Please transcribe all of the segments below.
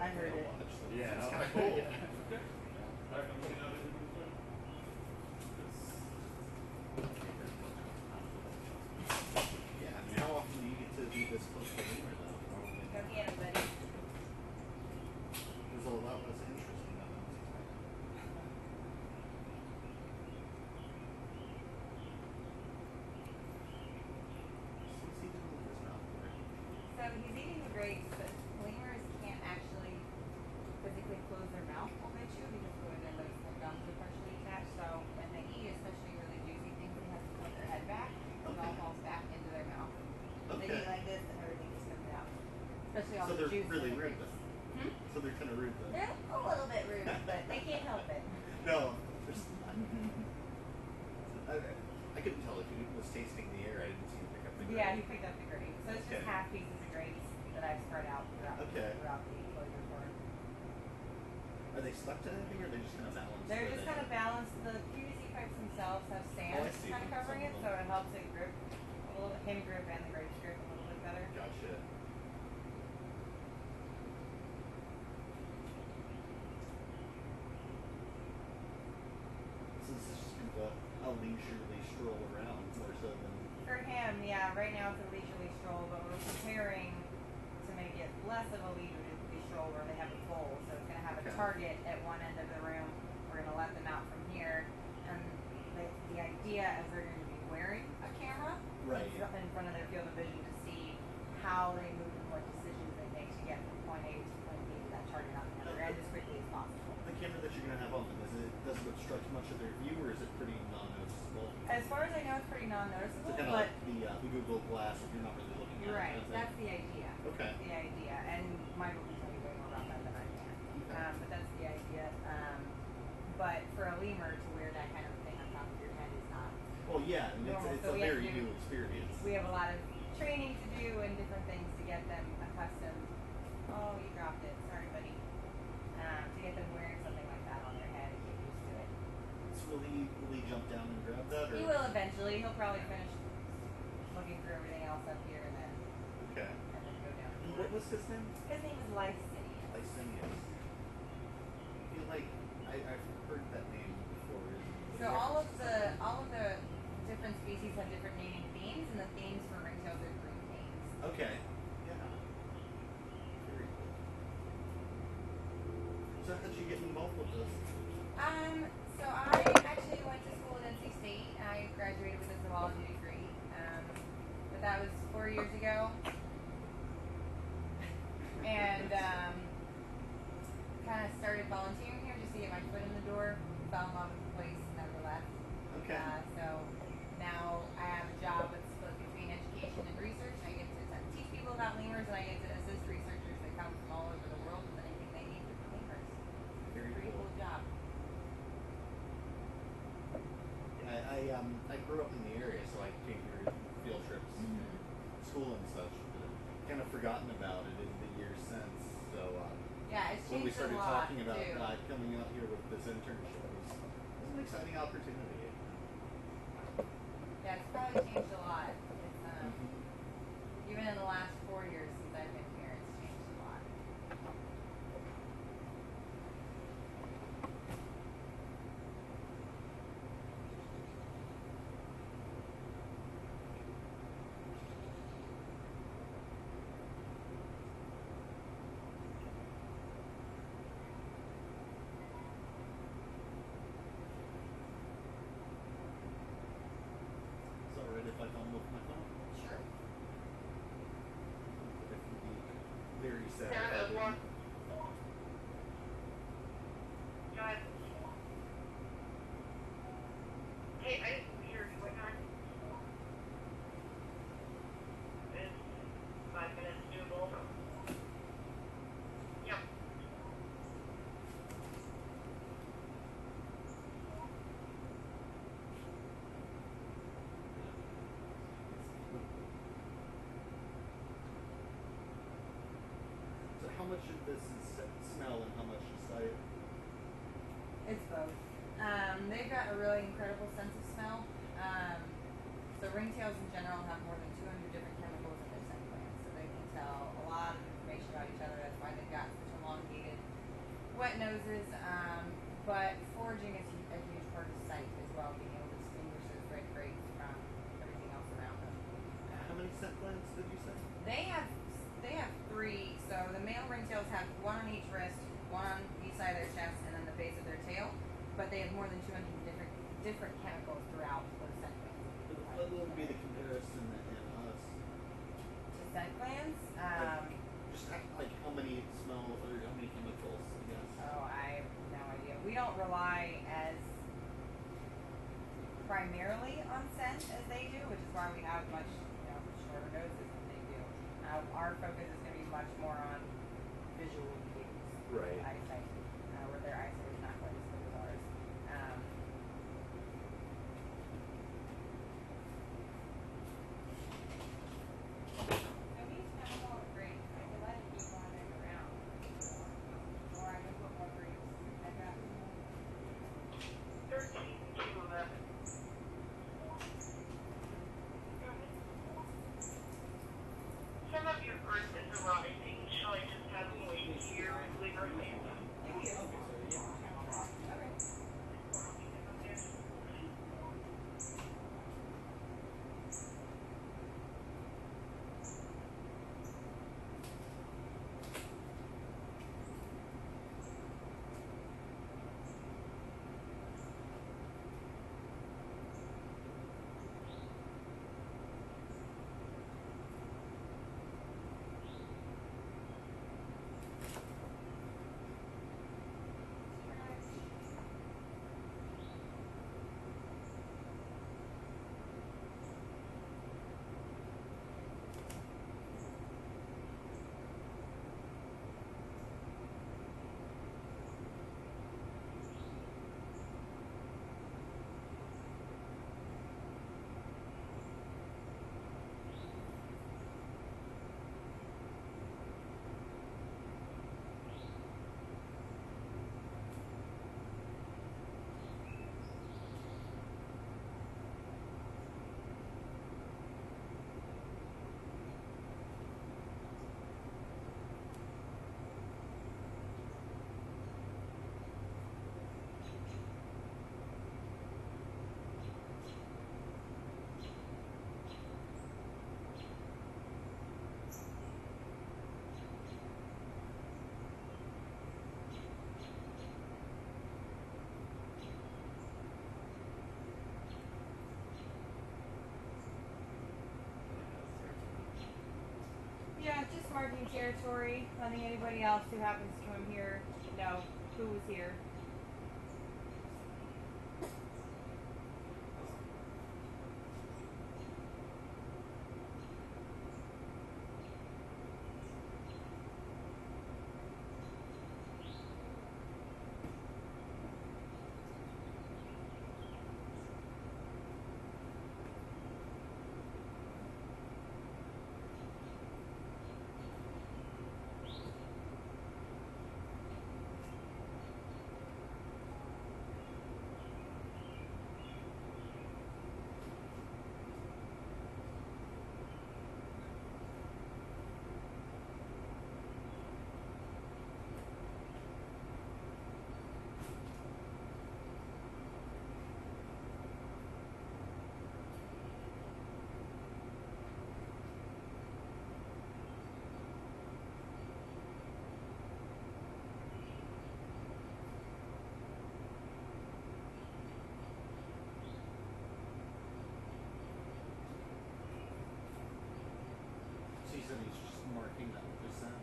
I heard it. Watch. So Yeah. it's kind of cool. Yeah. Yeah, I mean, how often do you get to be this close to Lemur though? Go get him, buddy. There's a lot less interesting than I was expecting. What's he doing with his mouth there? So he's eating the grapes, but lemurs can't actually physically close their mouth when they chew because their lips and gums are partially attached. So when they eat, especially really juicy things, they have to put their head back. So it all falls back into their mouth. They eat like this and everything just comes out. Especially all So the they're juice. really in the rude grapes. then. So they're kind of rude then. They're a little bit rude, but they can't help it. No, there's I couldn't tell if he was tasting the air. I didn't see him pick up the grape. Yeah, he picked up the grapes. So it's just Okay. half pieces of grapes that I've spread out throughout, throughout the enclosure for him. Are they stuck to anything, or are they just kind of balanced? They're just kind of balanced. The PVC pipes themselves have sand kind of covering it, so it helps it grip a little bit, him grip and the grapes grip a little bit better. Gotcha. So this is just kind of a leisurely stroll around more so than. For him, yeah, right now it's a leisurely stroll, but we're preparing to make it less of a leisurely stroll where they have a goal. So it's going to have a target at one end of the room. We're going to let them out from here. And the idea is they're going to be wearing a camera in front of their field of vision to see how they move and what decisions they make to get from point A to point B to that target on the other end as quickly as possible. The camera that you're going to have on them, does it obstruct much of their view, or is it pretty non-noticeable? As far as I know, it's pretty non-noticeable. So kind of like the Google Glass if you're not really looking at it. Right, that's the idea. Okay. The idea, and Michael can tell you way more about that than I can. Okay. But that's the idea. But for a lemur to wear that kind of thing on top of your head is not. Well, yeah, I mean, it's So a very new experience. We have a lot of training to do and different things to get them accustomed. Oh, you dropped it. Sorry, buddy. To get them wearing something like that on their head and get used to it. So will he jump down and grab that? Or? He will eventually. He'll probably finish looking through everything else up here and then. Okay. And then go down. And what was his name? His name is Licinius. Licinius. I feel like I've heard that name before. So all of the different species have different naming themes, and the themes for ringtails are group names. Okay. Yeah. Very cool. So how did you get involved with this? So I actually went to school at NC State. I graduated with a zoology degree. But that was 4 years ago. And kind of started volunteering here just to get my foot in the door. Fell in love with the place and never left. Okay. So now I have a job that's split between education and research. I get to teach people about lemurs, and I get to assist researchers that come from all over the world with anything they need with lemurs. Very Pretty cool job. I grew up in the area, so I came here on field trips, school and such. Kind of forgotten about it in the years since. So yeah, it's changed when we started a lot talking about too. coming out here with this internship, it was an exciting opportunity. Yeah, it's probably changed a lot. It's even in the last 4 years since I've been here, it's changed a lot. Is it alright if I film with my phone? Sure. It would be very sad. Sarah, if I more. didn't. Go ahead. Hey, I didn't hear you. What time? Is 5 minutes doable? Yep. So how much of this is smell and how much is sight? It's both. They've got a really incredible sense of smell. So ringtails in general have more than 200 different chemicals in their scent glands, so they can tell a lot of information about each other. That's why they've got such elongated sizes, but foraging is a huge part of sight as well, being able to distinguish those red grapes from everything else around them. How many scent glands did you say? They have three. So the male ringtails have one on each wrist, one on each side of their chest, and then the base of their tail. But they have more than 200 different chemicals throughout those scent glands. What would be the comparison in us? To scent glands, Just like how many smell or how many chemicals? I guess. oh, I have no idea. We don't rely as primarily on scent as they do, which is why we have much shorter noses than they do. Our focus is going to be much more on visual cues, Right. eyesight, where their eyesight is not quite as good as ours. And these kind of all grapes. I can let it keep wandering around, or I can put more grapes. I've got 13 to 11. Some of your earth is arising. Shall I just have them wait here and leave her hand? Thank you. Okay. Yeah, just marking territory, letting anybody else who happens to come here know who was here. So you said he's just marking that with his scent.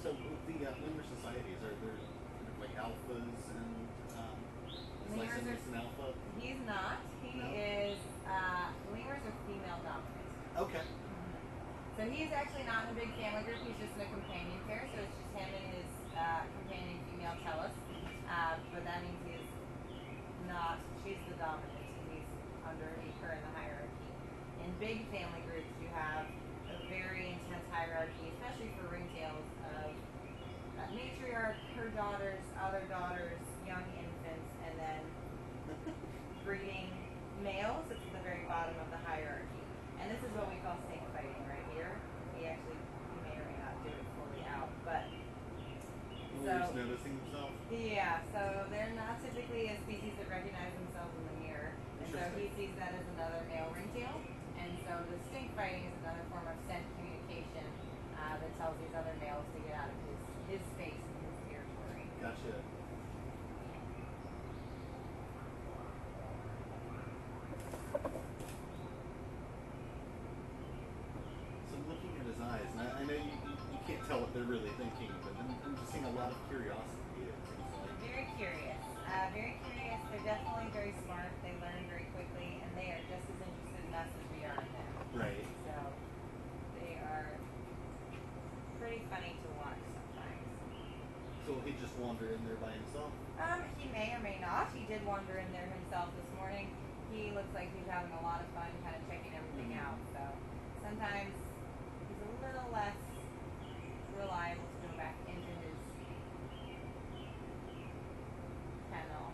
So with the Lemur societies, are there kind of like alphas and Lemurs is are- an alpha? He's not. He No? is, lemurs are female dominant. Okay. So he's actually not in a big family group, he's just in a companion pair, so it's just him and his companion female Tellus. But that means he is not, she's the dominant, he's underneath her in the hierarchy. In big family groups, you have a very intense hierarchy, especially for ringtails, of matriarch noticing himself? Yeah, so they're not typically a species that recognize themselves in the mirror. And so he sees that as another male ringtail. And so the stink fighting is another form of scent communication that tells these other males to get out of his space and his territory. Gotcha. So I'm looking at his eyes, and I know you can't tell what they're really thinking, but I'm just seeing a lot of curiosity. It seems like. Very curious. Very curious. They're definitely very smart. They learn very quickly, and they are just as interested in us as we are in them. Right. So they are pretty funny to watch sometimes. So he just wander in there by himself? He may or may not. He did wander in there himself this morning. He looks like he's having a lot of fun kind of checking everything out. So sometimes he's a little less reliable to go back into his kennel.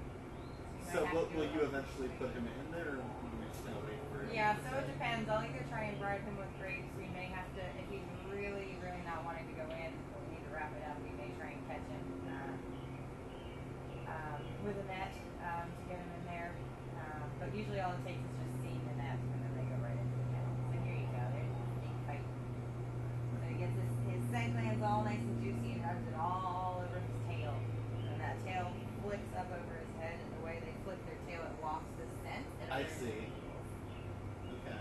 So will you eventually put him in there, or will you just kind of wait for him? Yeah, so it depends. I'll either try and bribe him with grapes. We may have to, if he's really, really not wanting to go in, we need to wrap it up. We may try and catch him with a net to get him in there. But usually all it takes is just seeing the net, and then they go right into the kennel. So here you go. There's the snake fight. So he gets his scent glands all nice and juicy and rubs it all over his tail. And that tail flicks up over his head, and the way they flick their tail, it locks the scent. I see. Okay.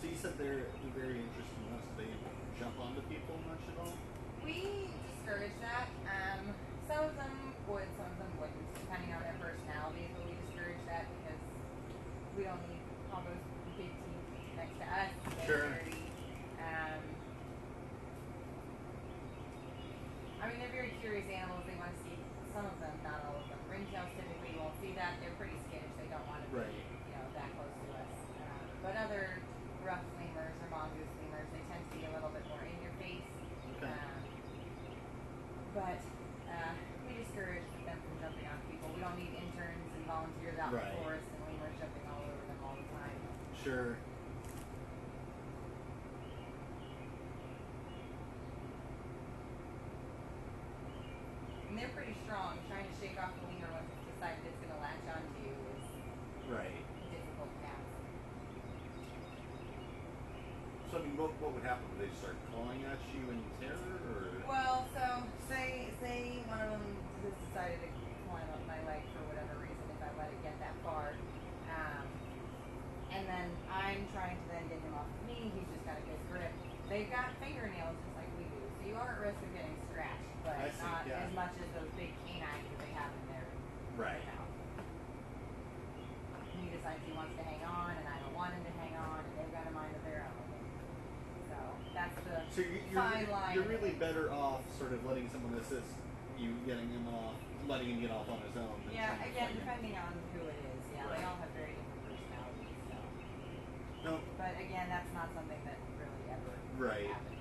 So you said they're very interesting enough, so they jump onto people much at all? We discourage that. Some of them would, some of them wouldn't, depending on their personalities. But we discourage that because we don't need all those big teeth next to us. They're Sure. dirty. I mean, they're very curious animals. They want to see some of them, not all of them. Ringtails typically won't see that. They're pretty skittish. They don't want to be, Right. that close to us. But other rough lemurs or mongoose lemurs, they tend to be a little bit more in your face. Okay. But we discourage them from jumping on people. We don't need interns and volunteers out in Right. the forest and lemurs jumping all over them all the time. Sure. And they're pretty strong. Trying to shake off the lemur once it's decided it's going to latch onto you is Right. a difficult task. So I mean, what would happen? Would they start clawing at you in terror, or? Well, so say one of them has decided to climb up my leg for whatever reason, if I let it get that far, and then I'm trying to then get him off of me. He's just got a good grip. They've got fingernails just like we do, so you are at risk of getting scratched, but I see, not yeah. as much as those big canines that they have in their Right. mouth. He decides he wants to hang on, and I don't want him to hang on, and they've got a mind of their own. So that's the So fine line. you're really better off sort of letting someone assist you, getting him off, letting him get off on his own. Than Yeah, trying to again, fling him. depending on who it is. Yeah, Right. they all have very different personalities. So. No. But again, that's not something that really ever Right. happens.